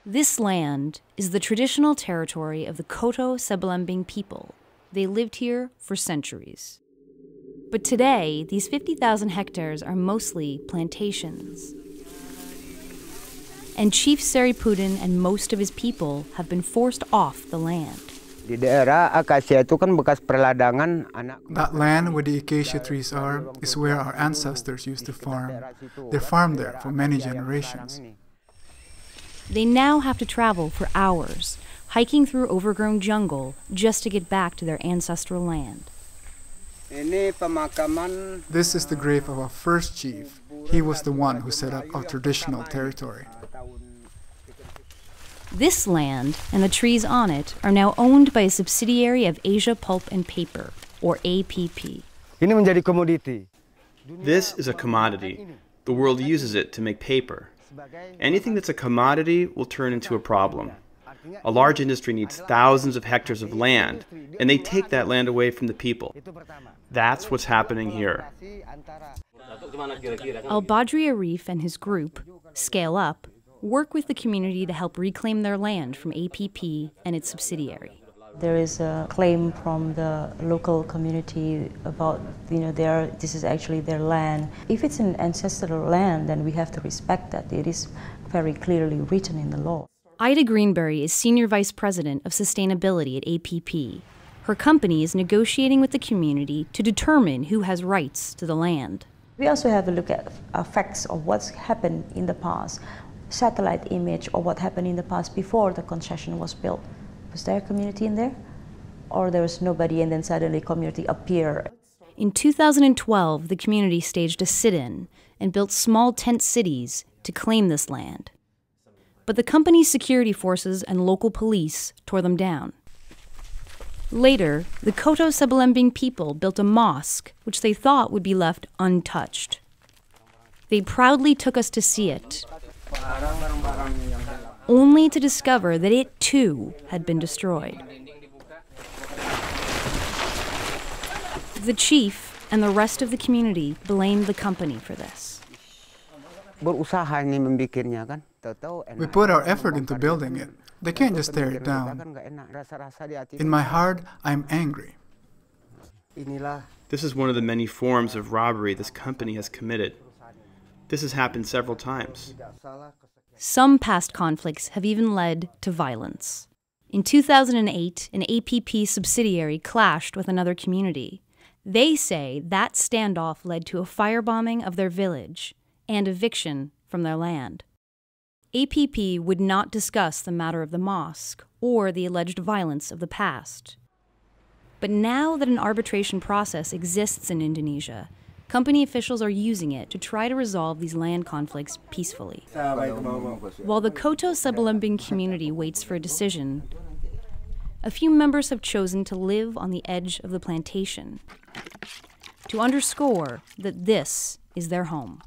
This land is the traditional territory of the Koto Sebelimbing people. They lived here for centuries. But today, these 50,000 hectares are mostly plantations. And Chief Saripudin and most of his people have been forced off the land. That land where the acacia trees are is where our ancestors used to farm. They farmed there for many generations. They now have to travel for hours, hiking through overgrown jungle just to get back to their ancestral land. This is the grave of our first chief. He was the one who set up our traditional territory. This land and the trees on it are now owned by a subsidiary of Asia Pulp and Paper, or APP. This is a commodity. The world uses it to make paper. Anything that's a commodity will turn into a problem. A large industry needs thousands of hectares of land, and they take that land away from the people. That's what's happening here. Al-Badri Arif and his group, Scale Up, work with the community to help reclaim their land from APP and its subsidiary. There is a claim from the local community about, this is actually their land. If it's an ancestral land, then we have to respect that. It is very clearly written in the law. Ida Greenberry is Senior Vice President of Sustainability at APP. Her company is negotiating with the community to determine who has rights to the land. We also have a look at facts of what's happened in the past, satellite image of what happened in the past before the concession was built. Was there a community in there? Or there was nobody and then suddenly community appeared? In 2012, the community staged a sit-in and built small tent cities to claim this land. But the company's security forces and local police tore them down. Later, the Koto Sebelimbing people built a mosque which they thought would be left untouched. They proudly took us to see it, only to discover that it too had been destroyed. The chief and the rest of the community blamed the company for this. We put our effort into building it. They can't just tear it down. In my heart, I'm angry. This is one of the many forms of robbery this company has committed. This has happened several times. Some past conflicts have even led to violence. In 2008, an APP subsidiary clashed with another community. They say that standoff led to a firebombing of their village and eviction from their land. APP would not discuss the matter of the mosque or the alleged violence of the past. But now that an arbitration process exists in Indonesia, company officials are using it to try to resolve these land conflicts peacefully. While the Koto Sebelimbing community waits for a decision, a few members have chosen to live on the edge of the plantation to underscore that this is their home.